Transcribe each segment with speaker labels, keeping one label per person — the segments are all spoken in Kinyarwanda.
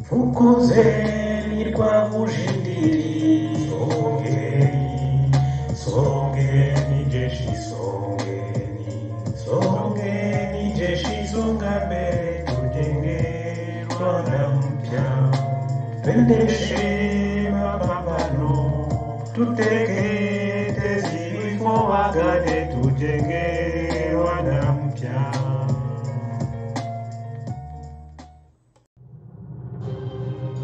Speaker 1: Fukozeni rwamujindiri songeni jeshi songeni jeshi songa mbele tujenge Rwanda mpya twendeshe mapambano tuteketeze vifo wagane tujenge Rwanda mpya.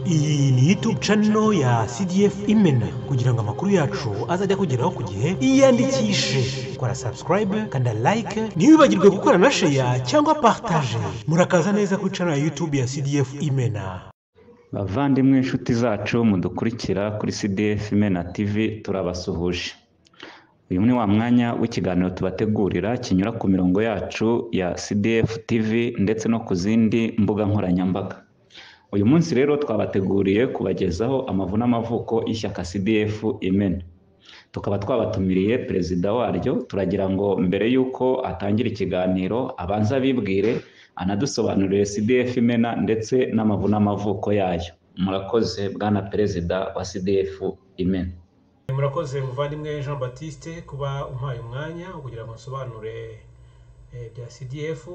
Speaker 2: Iyi ni YouTube channel ya CDF Imena. Kugira ngo amakuru yacu azajya kugeraho ku gihe, iyandikishe, kora subscribe, kanda like, ntiwibagirwe gukora na share cyangwa partage. Murakaza neza ku channel ya YouTube ya CDF Imena.
Speaker 3: Bavandimwe inshuti zacu mudukurikira kuri CDF Imena TV, turabasuhuje. Uyu ni wa mwanya w'ikiganiro tubategurira kinyura ku mirongo yacu ya CDF TV ndetse no ku zindi mbuga nkoranyambaga. Uyu munsi rero twabateguriye kubagezaho amavu n'amavuko y'ishyaka CDF Imena. Tukaba twabatumiriye perezida waryo, turagira ngo mbere yuko atangira ikiganiro abanza bibwire anadusobanurire CDF Imena ndetse n'amavu n'amavuko yayo. Murakoze bwana perezida wa CDF Imena.
Speaker 2: Murakoze muvandimwe Jean Baptiste kuba umpaye umwanya kugira ngo nsobanure bya CDF.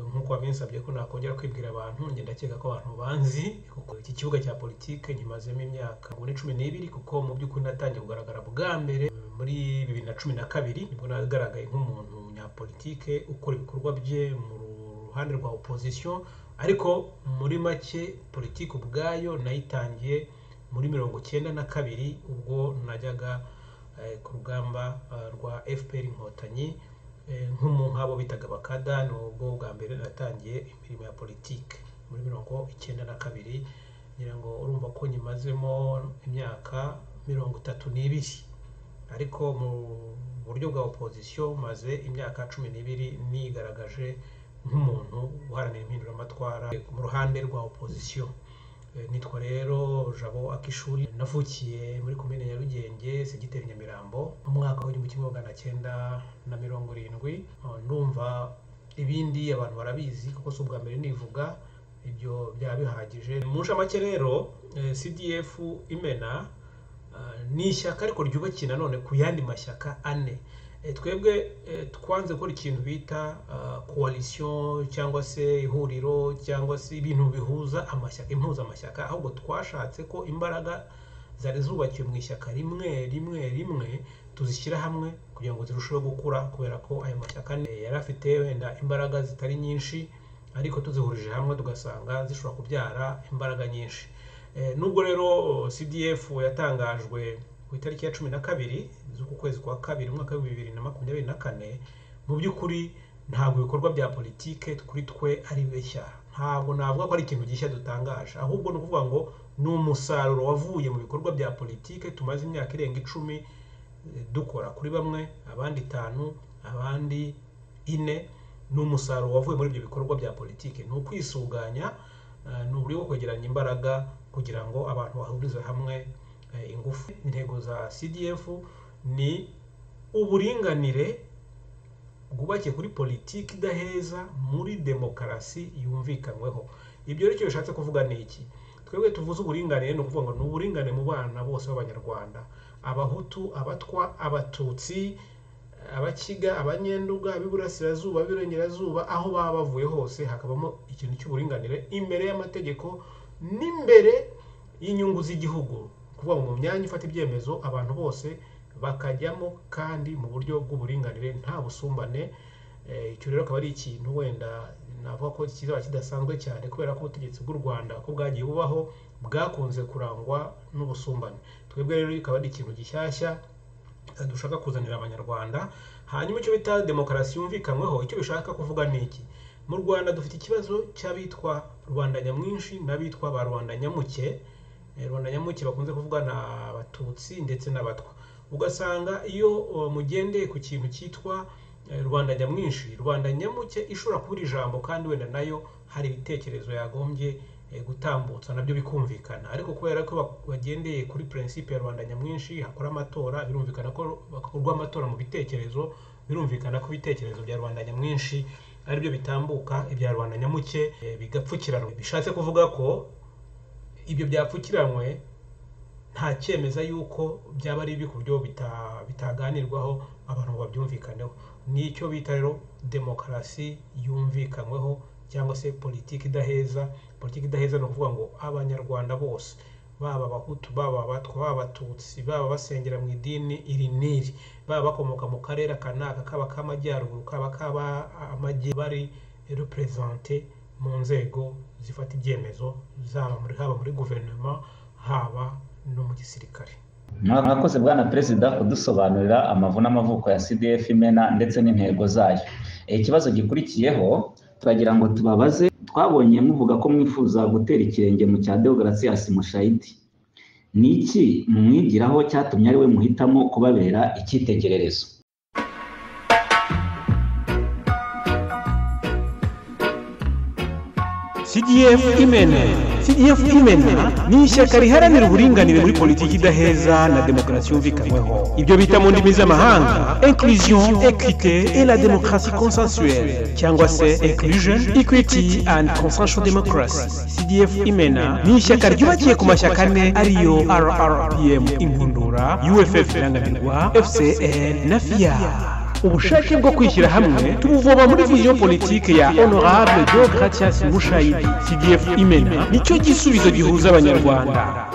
Speaker 2: Nkuko wabinsabye ko nakongera kwibwira abantu, ngenda ndakeka ko abantu banzi kuko iki kibuga cya politike nyimazemo imyaka 12 kuko mu by'ukuri natangiye kugaragara bwa mbere muri 2012 nibwo nagaragaye nk'umuntu munyapolitike ukora ibikorwa bye mu ruhande rwa opposition, ariko muri make politike ubwayo nayitangiye muri 1992 ubwo najyaga ku rugamba rwa FPR Inkotanyi nk'umunkabo bitaga bakada. Nubwo bwa mbere natangiye imirimo ya politike muri 1992, ngira ngo urumva ko nyimazemo imyaka 32, ariko mu buryo bwa opposition maze imyaka 12 nigaragaje nk'umuntu uharanira impinduramatwara mu ruhande rwa opposition. Nitwa rero Jabo Akishuri, navukiye muri komine Nyarugenge segiteri Nyamirambo mu mwaka wa 1970. Ndumva ibindi abantu barabizi kuko si ubwa mbere nivuga, ibyo byaba bihagije. Mu nshamake rero CDF Imena ni ishyaka ariko ryubakiye nanone ku yandi mashyaka ane. Twebwe twanze gukora ikintu bita coalition cyangwa se ihuriro cyangwa se ibintu bihuza amashyaka, impuza amashyaka, ahubwo twashatse ko imbaraga zari zubakiye mu ishyaka rimwe tuzishyira hamwe kugira ngo zirusheho gukura, kubera ko ayo mashyaka yari afite wenda imbaraga zitari nyinshi, ariko tuzihurije hamwe tugasanga zishobora kubyara imbaraga nyinshi. Nubwo rero CDF yatangajwe ku itariki ya 12 z'uku kwezi kwa kabiri mwaka wa 2024, mu by'ukuri ntabwo ibikorwa bya politike kuri twe ari beshya. Ntabwo navuga ko ari ikintu gishya dutangaje, ahubwo no kuvuga ngo ni umusaruro wavuye mu bikorwa bya politike tumaze imyaka irenga 10 dukora, kuri bamwe abandi 5 abandi 4. Ni umusaruro wavuye muri ibyo bikorwa bya politike, ni ukwisuganya, ni uburyo bwo kwegeranya imbaraga kugira ngo abantu bahurize hamwe ingufu. Intego za CDF ni uburinganire bwubakiye kuri politiki idaheza muri demokarasi yumvikanweho. Ibyo rero bishatse kuvuga ni iki? Twebwe tuvuze uburinganire ni ukuvuga ngo ni uburinganire mu bana bose b'Abanyarwanda, Abahutu, Abatwa, Abatutsi, Abakiga, Abanyenduga, Abiburasirazuba, Abirengerazuba, aho baba bavuye hose hakabamo ikintu cy'uburinganire imbere y'amategeko n'imbere y'inyungu z'igihugu. Kuvuga ngo mu myanya ifata ibyemezo abantu bose bakajyamo kandi mu buryo bw'uburinganire nta busumbane. Icyo rero akaba ari ikintu wenda navuga ko kizaba kidasanzwe cyane, kubera ko ubutegetsi bw'u Rwanda ko bwagiye bubaho bwakunze kurangwa n'ubusumbane. Twebwe rero ikaba ari ikintu gishyashya dushaka kuzanira Abanyarwanda. Hanyuma icyo bita demokarasi yumvikanweho, icyo bishaka kuvuga ni iki? Mu Rwanda dufite ikibazo cy'abitwa rubanda nyamwinshi n'abitwa ba rubanda nyamuke. Rubanda nyamuke bakunze kuvuga na Abatutsi ndetse n'Abatwa. Ugasanga iyo mugendeye ku kintu cyitwa rubanda nyamwinshi, rubanda nyamuke ishobora kubura ijambo kandi wenda nayo hari ibitekerezo yagombye gutambutsa nabyo bikumvikana, ariko kubera ko bagendeye kuri principe ya rubanda nyamwinshi hakora amatora, birumvikana ko bakorwa amatora mu bitekerezo, birumvikana ko ibitekerezo bya rubanda nyamwinshi ari byo bitambuka, ibya rubanda nyamuke bigapfukirana. Bishatse kuvuga ko ibyo byapfukiranywe nta cyemeza yuko byaba ari ibi ku buryo bitaganirwaho abantu ngo babyumvikaneho. Nicyo bita rero demokarasi yumvikanyweho cyangwa se politiki idaheza. Politiki idaheza ni ukuvuga ngo abanyarwanda bose, baba abahutu, baba abatwa, baba abatutsi, baba basengera mu idini iri n'iri, baba bakomoka mu karere kanaka, kaba k'amajyaruguru, kaba kaba amajyepfo, bari represente mu nzego zifata ibyemezo, haba muri guverinoma, haba no mu gisirikare.
Speaker 3: Mwakoze bwana perezida kudusobanurira amavu n'amavuko ya CDF Imena ndetse n'intego zayo. Ikibazo gikurikiyeho turagira ngo tubabaze, twabonye muvuga ko mwifuza gutera ikirenge mu cya Deogratias Mushayidi. Ni iki mumwigiraho cyatumye ari we muhitamo kubabera icyitegererezo?
Speaker 4: CDF Imena ni ishyaka riharanira uburinganire muri politiki idaheza na demokarasi yumvikanyweho. Ibyo bita mu ndimi z'amahanga inclusion, equité et la démocratie consensuelle, cyangwa se inclusion, equity and consensual democracy. CDF Imena ni ishyaka ryubakiye ku mashyaka ane ariyo RRPM Inkundura, UFF Irangamirwa, FCN na FIA. Ubushake bwo kwishyira hamwe tubuvoma muri vision politique ya Honorable Deogratias Mushayidi. CDF Imena nicyo gisubizo gihuza abanyarwanda.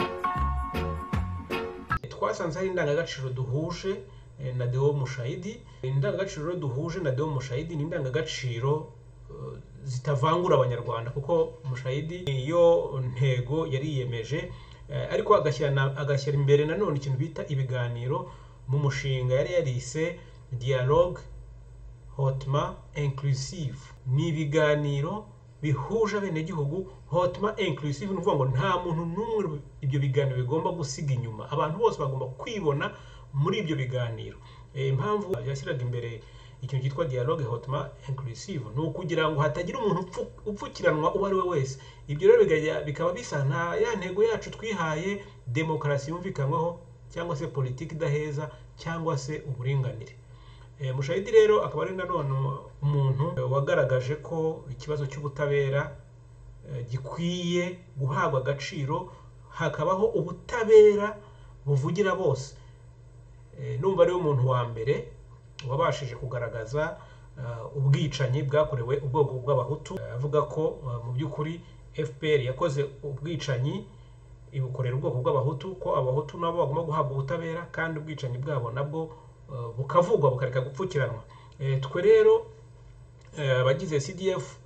Speaker 2: Twasanze hari indangagaciro duhuje na Deo Mushayidi. Indangagaciro duhuje na Deo Mushayidi ni indangagaciro zitavangura abanyarwanda, kuko Mushayidi iyo ntego yari yiyemeje, ariko agashyira imbere nanone ikintu bita ibiganiro mu mushinga yari yarise dialogue hautement inclusive. Ni ibiganiro bihuje abenegihugu hautement inclusive, ni ukuvuga ngo nta muntu n'umwe ibyo biganiro bigomba gusiga inyuma. Abantu bose bagomba kwibona muri ibyo biganiro. Impamvu yashyiraga imbere ikintu cyitwa dialogue hautement inclusive ni ukugira ngo hatagira umuntu upfukiranwa uwo ari we wese. Ibyo rero bikaba bisa nta ya ntego yacu twihaye, demokarasi yumvikanyweho cyangwa se politiki idaheza cyangwa se uburinganire. Mushayidi rero akaba ari nanone umuntu wagaragaje ko ikibazo cy'ubutabera gikwiye guhabwa agaciro, hakabaho ubutabera buvugira bose. Numva ari umuntu wa mbere wabashije kugaragaza ubwicanyi bwakorewe ubwoko bw'abahutu, avuga ko mu by'ukuri FPR yakoze ubwicanyi ibukorera ubwoko bw'abahutu, ko abahutu nabo bagomba guhabwa ubutabera kandi ubwicanyi bwabo nabwo bukavugwa bukareka gupfukiranwa. Twe rero abagize CDF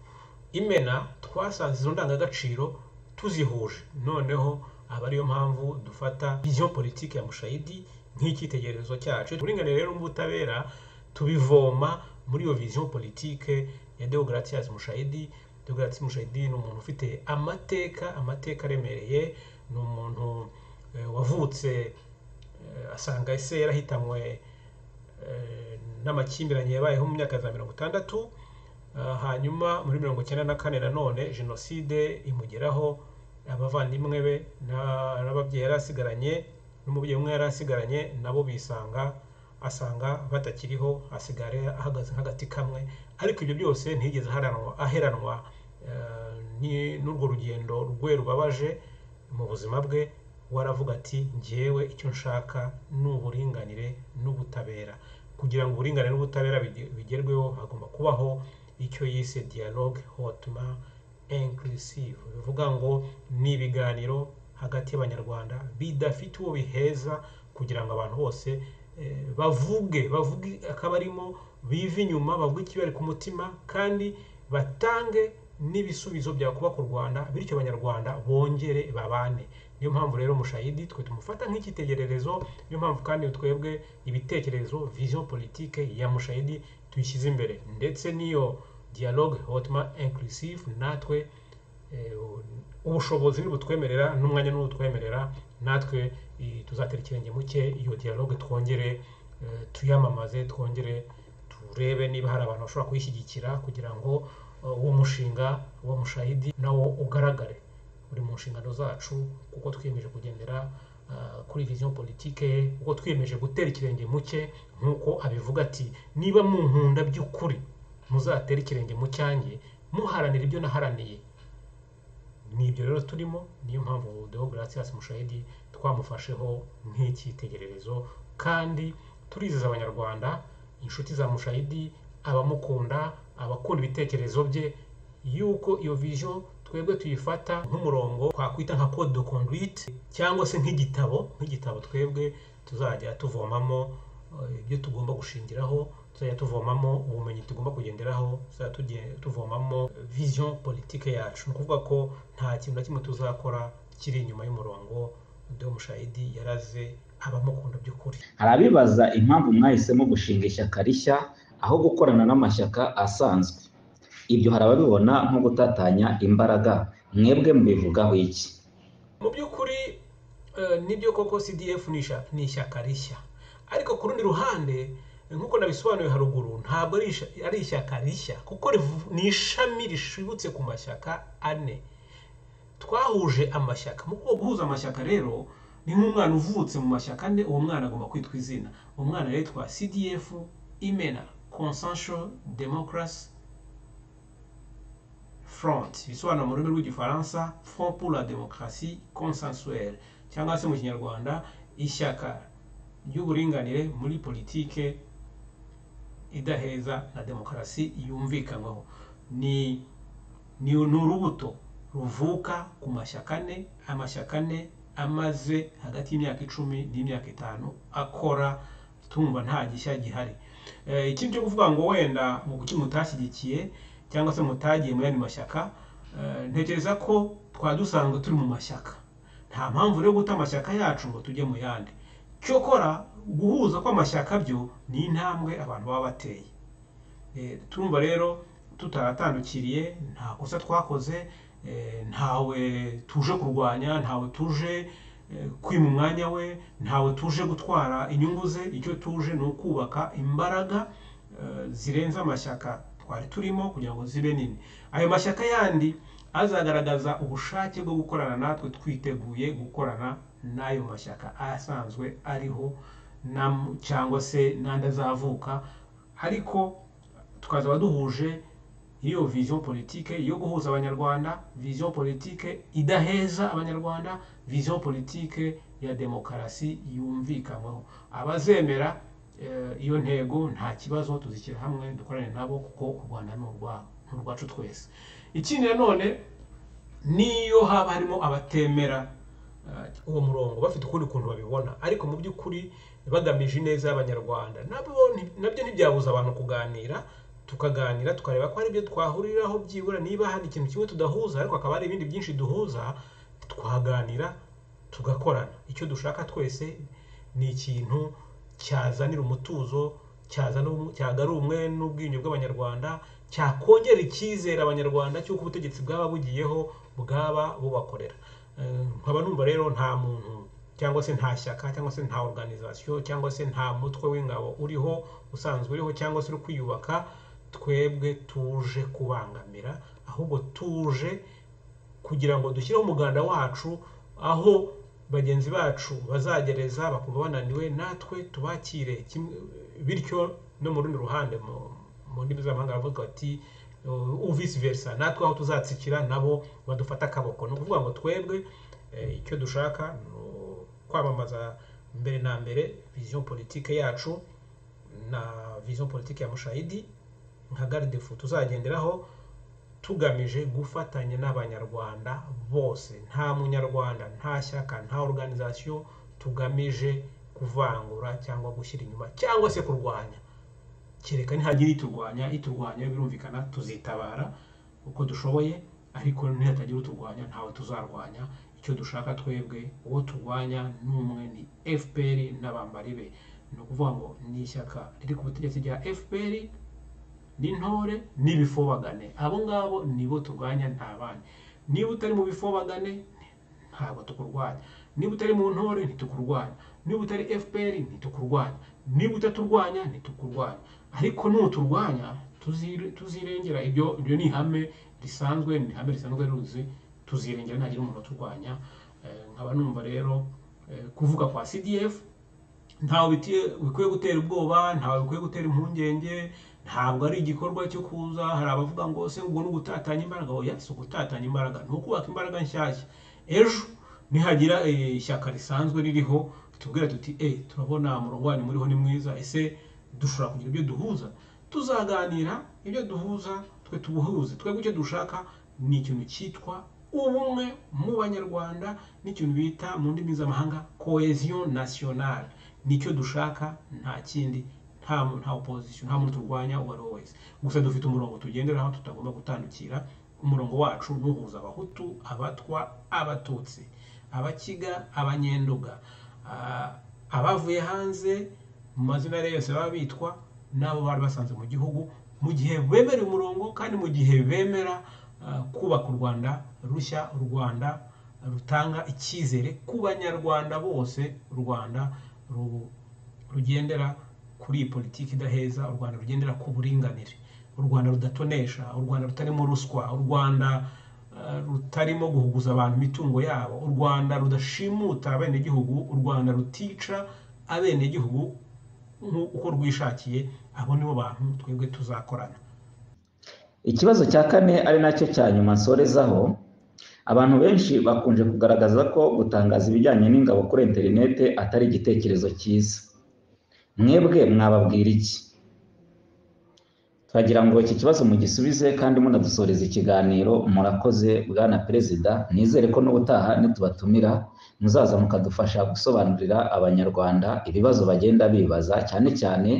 Speaker 2: Imena twasanze izo ndangagaciro tuzihuje, noneho aba ariyo mpamvu dufata vision politique ya Mushayidi nk'icyitegererezo cyacu. Uburinganire rero n'ubutabera tubivoma muri iyo vision politique ya Deogratias Mushayidi. Deogratias Mushayidi ni umuntu ufite amateka aremereye, ni umuntu wavutse asanga ese yarahitanywe n'amakimbiranye yabayeho mu myaka ya 60, hanyuma muri 94 nanone jenoside imugeraho, abavandimwe be n'ababyeyi yari asigaranye n'umubyeyi umwe yari asigaranye nabo asanga batakiriho, asigara ahagaze nk'agati kamwe. Ariko ibyo byose ntigeze aheranwa n'urwo rugendo rwe rubabaje mu buzima bwe. Waravuga ati njyewe icyo nshaka ni uburinganire n'ubutabera. Kugira ngo uburinganire n'ubutabera bigerweho hagomba kubaho icyo yise dialogue hautement inclusive, bivuga ngo ni ibiganiro hagati y'abanyarwanda bidafite uwo biheza, kugira ngo abantu bose bavuge akabarimo, bive inyuma, bavuge ikibari ku mutima, kandi batange n'ibisubizo byakubaka u Rwanda, bityo abanyarwanda bongere babane. Niyo mpamvu rero Mushayidi twe tumufata nk'icyitegererezo. Niyo mpamvu kandi twebwe ibitekerezo vision politique ya Mushayidi tuyishyize imbere, ndetse niyo dialogue hautement inclusive natwe ubushobozi n'ubutwemerera n'umwanya n'ubutwemerera, natwe tuzatera ikirenge muke iyo dialogue, twongere tuyamamaze, twongere turebe niba hari abantu bashobora kuyishyigikira, kugira ngo uwo mushinga wa Mushayidi nawo ugaragare uri mu nshingano zacu, kuko twiyemeje kugendera kuri vision politique, kuko twiyemeje gutera ikirenge muke, nk'uko abivuga ati niba mu nkunda by'ukuri muzatera ikirenge mu cyanjye muharanira ibyo naharaniye. ni ibyo rero turimo, niyo mpamvu Deogratias Mushayidi twamufasheho nk'icyitegererezo, kandi turizeza abanyarwanda, inshuti za Mushayidi, abamukunda, abakunda ibitekerezo bye, yuko iyo vision twebwe tuyifata nk'umurongo twakwita nka code de conduite, cyangwa se nk'igitabo twebwe tuzajya tuvomamo ibyo tugomba gushingiraho, tuzajya tuvomamo ubumenyi tugomba kugenderaho, tuzajya tuvomamo vision politique yacu. Ni ukuvuga ko nta kintu na kimwe tuzakora kiri inyuma y'umurongo Deo Mushayidi yaraze abamukunda by'ukuri.
Speaker 3: Hari abibaza impamvu mwahisemo gushinga ishyaka rishya aho gukorana n'amashyaka asanzwe. Ibyo hari ababibona nko gutatanya imbaraga, mwebwe mubivugaho iki?
Speaker 2: Mu by'ukuri nibyo koko CDF ni ishyaka rishya, ariko ku rundi ruhande nk'uko nabisobanuye haruguru, ntabwo ari ishyaka rishya kuko ni ishami rishibutse ku mashyaka ane. Twahuje amashyaka. Mu guhuza amashyaka rero ni nk'umwana uvutse mu mashyaka ane, uwo mwana agomba kwitwa izina. Uwo mwana yitwa CDF Imena Consensual Democracy Front, bisobanura mu rurimi rw'igifaransa Front pour la démocratie consensuelle, cyangwa se mu kinyarwanda ishyaka ry'uburinganire muri politike idaheza na demokarasi yumvikanyweho. Ni urubuto ruvuka ku mashyaka ane, amashyaka ane amaze hagati y'imyaka 10 n'imyaka 5 akora, tumva nta gishya gihari. Ikindi cyo kuvuga ngo wenda mu kuki mutashyigikiye cyangwa se mutagiye mu yandi mashyaka, ntekereza ko twadusanga turi mu mashyaka, nta mpamvu rero guta amashyaka yacu ngo tujye mu yandi. Cyokora guhuza kw'amashyaka byo ni intambwe abantu baba bateye. Turumva rero tutaratandukiriye, nta kosa twakoze, ntawe tuje kurwanya, ntawe tuje kwima umwanya we, ntawe tuje gutwara inyungu ze. Icyo tuje ni ukubaka imbaraga zirenze amashyaka twari turimo kugira ngo zibe nini. Ayo mashyaka yandi azagaragaza ubushake bwo gukorana natwe, twiteguye gukorana n'ayo mashyaka asanzwe ariho cyangwa se n'andi azavuka, ariko tukazaba duhuje iyo vision politique yo guhuza abanyarwanda, vision politique idaheza abanyarwanda, vision politique ya demokarasi yumvikanyweho. Abazemera iyo ntego nta kibazo, tuzishyira hamwe dukorane nabo, kuko u Rwanda ni urwacu twese. Ikindi nanone, niyo haba harimo abatemera uwo murongo, bafite ukundi kuntu babibona, ariko mu by'ukuri bagamije neza y'abanyarwanda, nabyo ntibyabuza abantu kuganira, tukaganira tukareba ko hari ibyo twahuriraho, byibura niba hari ikintu kimwe tudahuza ariko akaba hari ibindi byinshi duhuza, twaganira tugakorana. Icyo dushaka twese ni ikintu cyazanira umutuzo, cyagara umwe n'ubwiyunge bw'abanyarwanda, cyakongera icyizere abanyarwanda cy'uko ubutegetsi bwaba bugiyeho bwaba bubakorera. Nkaba numva rero nta muntu cyangwa se nta shyaka cyangwa se nta organisation cyangwa se nta mutwe w'ingabo uriho usanzwe uriho cyangwa se uri kwiyubaka twebwe tuje kubangamira, ahubwo tuje kugira ngo dushyireho umuganda wacu, aho bagenzi bacu bazagereza bakumva bananiwe, natwe tubakire bityo no mu rundi ruhande mu ndimi z'amahanga bavuga bati vice versa, natwe aho tuzatsikira nabo badufata akaboko. Ni ukuvuga ngo twebwe icyo dushaka kwamamaza mbere na mbere vision politique yacu na vision politique ya Mushayidi nka garde fou tuzagenderaho, tugamije gufatanya n'abanyarwanda bose, nta munyarwanda, nta shyaka, nta organisation tugamije kuvangura cyangwa gushyira inyuma cyangwa se kurwanya. Kereka ntihagira iturwanya birumvikana tuzitabara uko dushoboye, ariko ntihatagira uturwanya ntawe tuzarwanya. Icyo dushaka twebwe, uwo turwanya n'umwe, ni FPR n'abambari be. Ni ukuvuga ngo ni ishyaka riri ku butegetsi rya FPR n'intore n'ibifobagane, abo ngabo nibo turwanya, nta bandi. Niba utari mu bifobagane ntabwo tukurwanya, niba utari mu ntore ntitukurwanya, niba utari FPR ntitukurwanya, niba utaturwanya ntitukurwanya, ariko nuturwanya tuzirengera. Ibyo ni ihame risanzwe, ni ihame risanzwe ruzi, tuzirengera ntagira umuntu turwanya. Nkaba numva rero kuvuga kwa CDF ntawe bikwiye gutera ubwoba, ntawe bikwiye gutera impungenge, ntabwo ari igikorwa cyo kuza hari abavuga ngo se ubwo ni ugutatanya imbaraga. Oya, si ugutatanya imbaraga, ni ukubaka imbaraga nshyashya. Ejo nihagira ishyaka risanzwe ririho tubwira tuti turabona umurongo wanyu muriho ni mwiza, ese dushobora kugira ibyo duhuza, tuzaganira ibyo duhuza, twe tubuhuze. Twebwe icyo dushaka ni ikintu cyitwa ubumwe mu banyarwanda, n'ikintu bita mu ndimi z'amahanga cohesion nationale. Nicyo dushaka, nta kindi, nta opposition, nta muntu turwanya uwo ari we wese. Gusa dufite umurongo tugenderaho tutagomba gutandukira. Umurongo wacu nuhuza abahutu, abatwa, abatutsi, abakiga, abanyenduga, abavuye hanze mu mazina yose baba bitwa, n'abo bari basanze mu gihugu, mu gihe bemera umurongo kandi mu gihe bemera kubaka u Rwanda rushya, u Rwanda rutanga icyizere ku banyarwanda bose, u Rwanda rugendera kuri iyi politiki idaheza, u Rwanda rugendera ku buringanire, u Rwanda rudatonesha, u Rwanda rutarimo ruswa, u Rwanda rutarimo guhuguza abantu imitungo yabo, u Rwanda rudashimuta abenegihugu, u Rwanda rutica abenegihugu uko rwishakiye. Abo nibo bantu twebwe tuzakorana.
Speaker 3: Ikibazo cya kane ari nacyo cya nyuma nsorezaho, abantu benshi bakunze kugaragaza ko gutangaza ibijyanye n'ingabo kuri interinete atari igitekerezo cyiza. Mwebwe mwababwira iki? Twagira ngo iki kibazo mugisubize kandi munadusoreza ikiganiro. Murakoze Bwana Perezida, nizere ko n'ubutaha nitubatumira muzaza mukadufasha gusobanurira abanyarwanda ibibazo bagenda bibaza, cyane cyane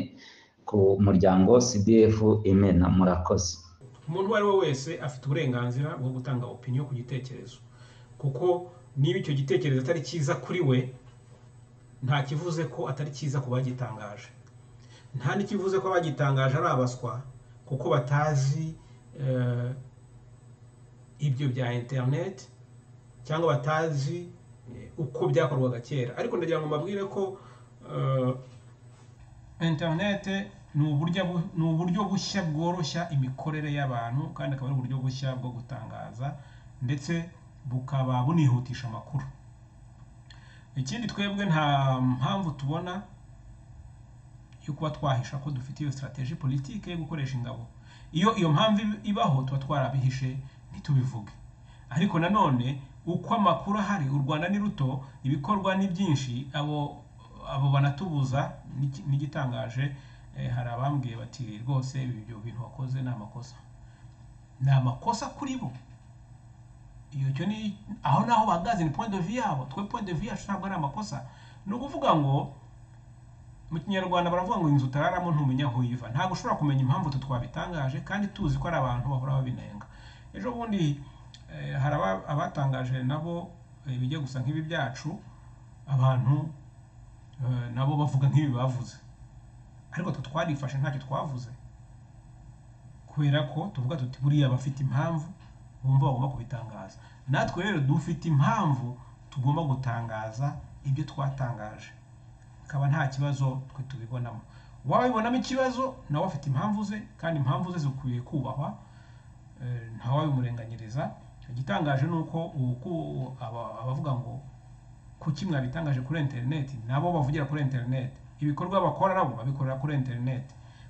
Speaker 3: ku muryango CDF Imena. Murakoze.
Speaker 2: Umuntu uwo ari we wese afite uburenganzira bwo gutanga opinion ku gitekerezo, kuko niba icyo gitekerezo atari cyiza kuri we, nta kivuze ko atari cyiza ku bagitangaje, nta n'ikivuze ko abagitangaje ari abaswa kuko batazi ibyo bya internet cyangwa batazi uko byakorwaga kera. Ariko ndagira ngo mbabwire ko internet ni uburyo bushya bworoshya imikorere y'abantu, kandi akaba ari uburyo bushya bwo gutangaza ndetse bukaba bunihutisha amakuru. Ikindi, twebwe nta mpamvu tubona yo kuba twahisha ko dufite iyo strategie politique yo gukoresha ingabo. Iyo mpamvu ibaho tuba twarabihishe ntitubivuge. Ariko nanone uko amakuru ahari, u Rwanda ni ruto, ibikorwa ni byinshi, abo banatubuza. N'igitangaje, hari abambwiye bati rwose ibyo bintu wakoze ni amakosa. Ni amakosa kuri bo. Iyo cyo ni aho naho bagaze, ni point de vue yabo. Twe point de vue yacu ntabwo ari amakosa. Ni ukuvuga ngo mu Kinyarwanda baravuga ngo inzu utararamo ntumenya aho iva. Ntabwo ushobora kumenya impamvu twabitangaje kandi tuzi ko ari abantu bahora babinenga. Ejo bundi hari abatangaje nabo bijya gusa nk'ibi byacu, abantu nabo bavuga nk'ibi bavuze, ariko twarifashe ntacyo twavuze, kubera ko tuvuga tuti buriya bafite impamvu bumva bagomba kubitangaza. Natwe rero dufite impamvu tugomba gutangaza ibyo twatangaje, akaba nta kibazo twe tubibonamo. Wabibonamo ikibazo nawe afite impamvu ze, kandi impamvu ze zikwiye kubahwa, ntawabimurenganyiriza. Igitangaje ni uko abavuga ngo kuki mwabitangaje kuri internet, nabo bavugira kuri internet, ibikorwa bakora nabo babikorera kuri internet.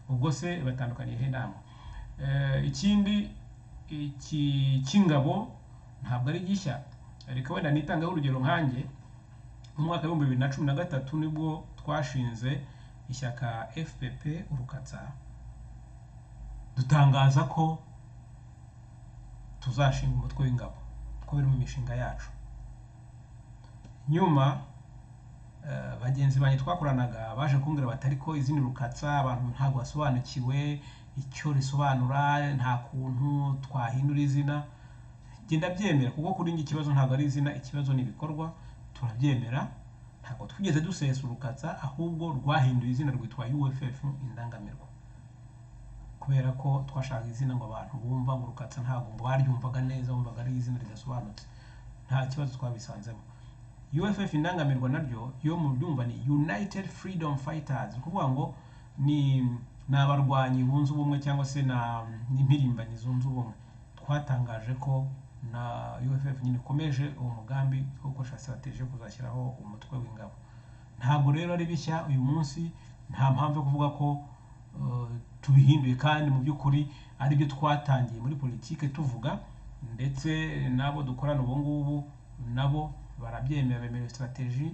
Speaker 2: Ubwo se batandukaniye he namwe? Ikindi, cy'ingabo ntabwo ari gishya. Ariko wenda nitangaho urugero nkanjye, mu mwaka wa 2013 nibwo twashinze ishyaka FPP Urukatsa, dutangaza ko tuzashinga umutwe w'ingabo, ko biri mu mishinga yacu. Nyuma bagenzi banjye twakoranaga baje kumbwira batari ko izina Urukatsa abantu ntabwo basobanukiwe icyo risobanura, nta kuntu twahindura izina. Genda byemera, kuko kuri njye ikibazo ntabwo ari izina, ikibazo ni ibikorwa. Turabyemera, ntabwo twigeze dusesa Urukatsa, ahubwo rwahinduye izina rwitwa UFF Indangamirwa, kubera ko twashaka izina ngo abantu bumva ngo Urukatsa ntabwo ngo baryumvaga neza, bumvaga ari izina ridasobanutse. Nta kibazo twabisanzemo. UFF Indangamirwa naryo yo mu byumva ni United Freedom Fighters, kuvuga ngo ni abarwanyi bunze ubumwe cyangwa se n'impirimbanyi zunze ubumwe. Twatangaje ko na UFF nyine ikomeje uwo mugambi wo gukoresha strategie yo kuzashyiraho umutwe w'ingabo. ntabwo rero ari bishya uyu munsi, nta mpamvu yo kuvuga ko tubihinduye, kandi mu by'ukuri ari byo twatangiye muri politike tuvuga, ndetse nabo dukorana ubu ngubu nabo barabyemera, bemera strategy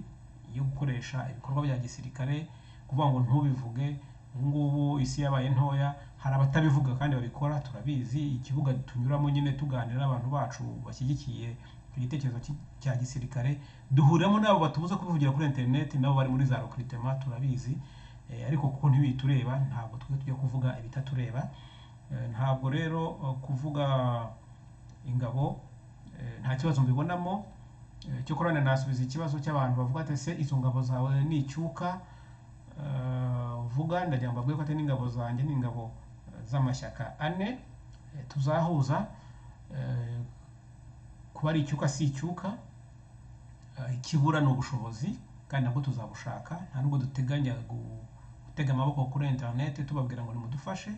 Speaker 2: yo gukoresha ibikorwa bya gisirikare, kuvuga ngo ntubivuge. Ubu ngubu isi yabaye ntoya, hari abatabivuga kandi babikora, turabizi. Ikibuga tunyuramo nyine tuganira n'abantu bacu bashyigikiye igitekerezo cya gisirikare, duhuriramo nabo batubuza kubivugira kuri internet, nabo bari muri za recruitment, turabizi. Ariko kuko ntibitureba, ntabwo twe tujya kuvuga ibitatureba. Ntabwo rero kuvuga ingabo nta kibazo mbibonamo. Cyo korana nasubiza ikibazo cy'abantu bavuga ati se izo ngabo zawe ni icyuka, vuga. Ndagira ngo mbabwire ko ati n'ingabo zanjye ni ingabo z'amashyaka 4 tuzahuza. Kuba ari icyuka si icyuka, ikibura ni ubushobozi, kandi nabwo tuzabushaka. Nta nubwo duteganya gutega amaboko kuri internet tubabwira ngo nimudufashe.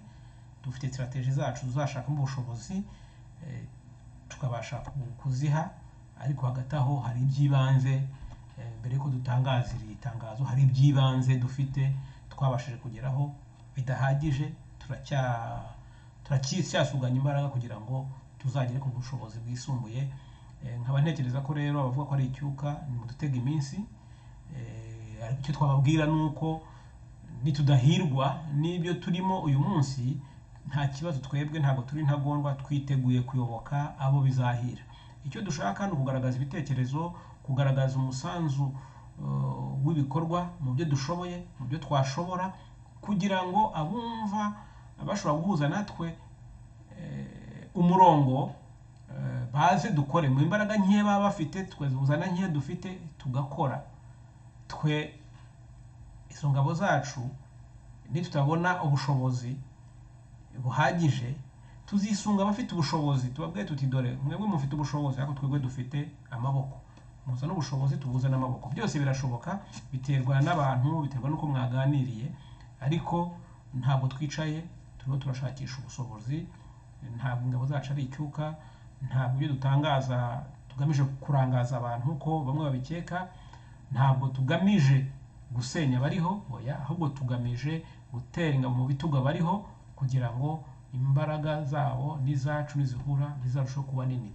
Speaker 2: Dufite strategy zacu tuzashakamo ubushobozi tukabasha kuziha, ariko hagati aho hari iby'ibanze. Mbere ko dutangaza iri tangazo, hari iby'ibanze dufite twabashije kugeraho bidahagije. turacyasuganya imbaraga kugira ngo tuzagere ku bushobozi bwisumbuye. Nkaba ntekereza ko rero abavuga ko ari icyuka ni mu dutega iminsi. Ariko icyo twababwira nuko nitudahirwa n'ibyo turimo uyu munsi, nta kibazo, twebwe ntabwo turi ntagondwa, twiteguye kuyoboka abo bizahira. Icyo dushaka ni ukugaragaza ibitekerezo, kugaragaza umusanzu w'ibikorwa mu byo dushoboye, mu byo twashobora, kugira ngo abumva bashobora guhuza natwe umurongo baze dukore. Mu imbaraga nke baba bafite, twezuzana nke dufite, tugakora. Twe izo ngabo zacu nitutabona ubushobozi buhagije, tuzisunga abafite ubushobozi, tubabwiye tuti dore mwebwe mufite ubushobozi, ariko twebwe dufite amaboko, muza n'ubushobozi tubuze n'amaboko. Byose birashoboka, biterwa n'abantu, biterwa n'uko mwaganiriye, ariko ntabwo twicaye turimo turashakisha ubushobozi. Ntabwo ingabo zacu ari icyuka, ntabwo ibyo dutangaza tugamije kurangaza abantu ko bamwe babikeka, ntabwo tugamije gusenya bariho, oya, ahubwo tugamije gutera ingabo mu bitugu bariho, kugira ngo imbaraga zabo n'izacu nizihura bizarushaho kuba nini.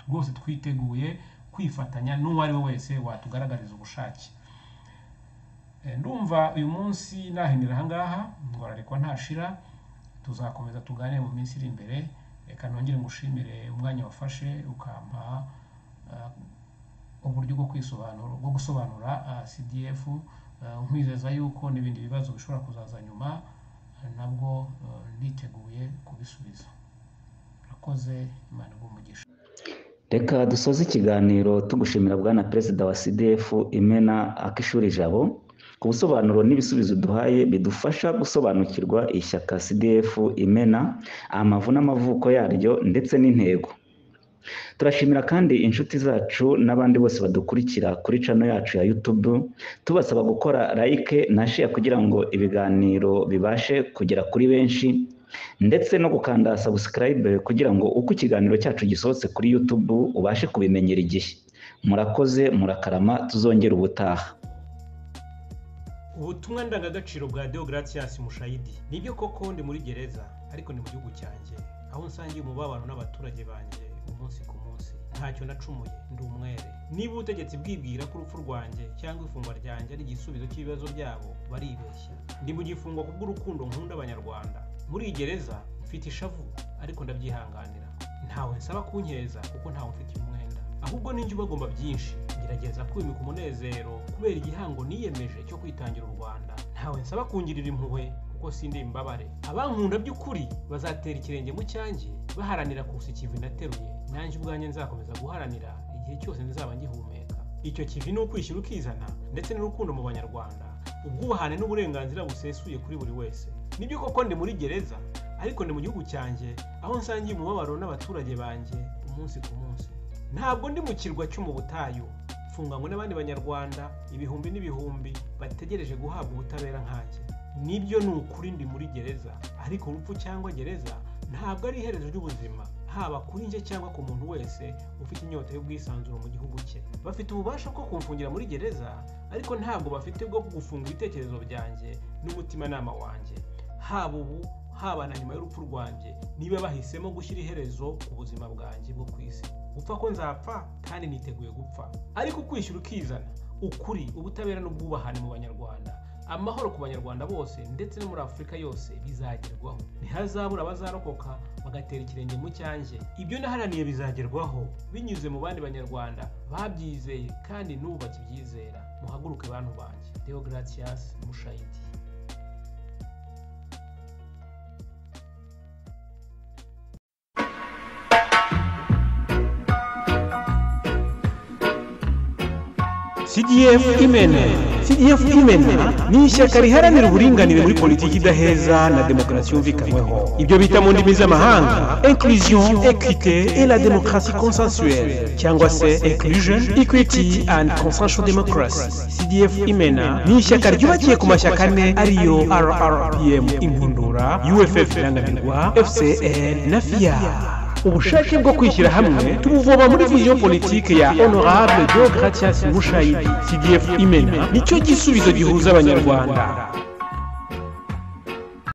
Speaker 2: Rwose twiteguye kwifatanya n'uwo ari we wese watugaragariza ubushake. Ndumva uyu munsi nahinira ahangaha, ngorarikwa ntashira. Tuzakomeza tuganire mu minsi iri imbere. Reka nongere ngushimire umwanya wafashe ukampa uburyo bwo gusobanura CDF. Nkwizeza yuko n'ibindi bibazo bishobora kuzaza nyuma nabwo nditeguye kubisubiza. Murakoze, Imana igumugisha.
Speaker 3: Reka dusoze ikiganiro tugushimira Bwana Perezida wa CDF Imena Akishuri Jabo ku busobanuro n'ibisubizo duhaye bidufasha gusobanukirwa ishyaka CDF Imena, amavu n'amavuko yaryo ndetse n'intego. Turashimira kandi inshuti zacu n'abandi bose badukurikira kuri channel yacu ya YouTube, tubasaba gukora like na share kugira ngo ibiganiro bibashe kugera kuri benshi, ndetse no gukanda subscribe kugira ngo uko ikiganiro cyacu gisohotse kuri YouTube ubashe kubimenyera igihe. Murakoze, murakarama, tuzongera ubutaha.
Speaker 2: Ubutumwa ndangagaciro bwa Deogratias Mushayidi. Nibyo koko ndi muri gereza, ariko ni mu gihugu cyanjye, aho nsangiye umubabaro n'abaturage banjye umunsi ku munsi. Ntacyo nacumuye, ndi umwere. Niba ubutegetsi bwibwira ko urupfu rwanjye cyangwa ifungwa ryanjye ari igisubizo cy'ibibazo byabo, baribeshya. Ndi mu gifungo kubw'urukundo nkunda abanyarwanda. Muri gereza mfite ishavu, ariko ndabyihanganira. Ntawe nsaba kunkeza kuko ntawe mfite umwenda, ahubwo ninjye bagomba byinshi. Ngerageza kwimika umunezero kubera igihango niyemeje cyo kwitangira u Rwanda. Ntawe nsaba kungirira impuhwe kuko sindi imbabare. Abankunda by'ukuri bazatera ikirenge mu cyanjye baharanira kusa ikivi nateruye. Nanjye ubwanjye nzakomeza guharanira igihe cyose nzaba ngihumeka. Icyo kivi ni ukwishyira ukizana, ndetse n'urukundo mu banyarwanda, ubwubahane n'uburenganzira busesuye kuri buri wese. Nibyo koko ndi muri gereza, ariko ndi mu gihugu cyanjye, aho nsangiye umubabaro n'abaturage banjye umunsi ku munsi. Ntabwo ndi mu kirwa cyo mu butayu, mfunganywe n'abandi banyarwanda ibihumbi n'ibihumbi bategereje guhabwa ubutabera nkanjye. Nibyo ni ukuri, ndi muri gereza, ariko urupfu cyangwa gereza ntabwo ari iherezo ry'ubuzima, haba kuri njye cyangwa ku muntu wese ufite inyota y'ubwisanzure mu gihugu cye.
Speaker 4: bafite ububasha bwo kumfungira muri gereza ariko ntabwo bafite bwo gufunga ibitekerezo byanjye n'umutimanama wanjye, haba ubu haba na nyuma y'urupfu rwanjye, niba bahisemo gushyira iherezo ku buzima bwanjye bwo ku isi. Gupfa ko nzapfa kandi niteguye gupfa, ariko kwishyura ukizana, ukuri, ubutabera n'ubwubahane mu banyarwanda, amahoro ku banyarwanda bose ndetse no muri Afurika yose bizagerwaho. Ntihazabura abazarokoka bagatera ikirenge mu cyanjye. Ibyo naharaniye bizagerwaho binyuze mu bandi banyarwanda babyizeye kandi n'ubu bakibyizera. Muhaguruke bantu banjye. Deogratias Mushayidi.
Speaker 5: CDF Imena. CDF Imena ni ishyaka riharanira uburinganire muri politiki idaheza na demokarasi yumvikanyweho. Ibyo bita mu ndimi z'amahanga inclusion, équité et la démocratie consensuelle, cyangwa se inclusion, equity and consensual democracy. CDF Imena ni ishyaka ryubakiye ku mashyaka ane ariyo RRPM Impundura, UFF Irangamirwa, FCN na FIA. Ubushake bwo kwishyira hamwe tubuvoma muri vision politique ya Honorable Deogratias Mushayidi. CDF Imena nicyo gisubizo gihuza abanyarwanda.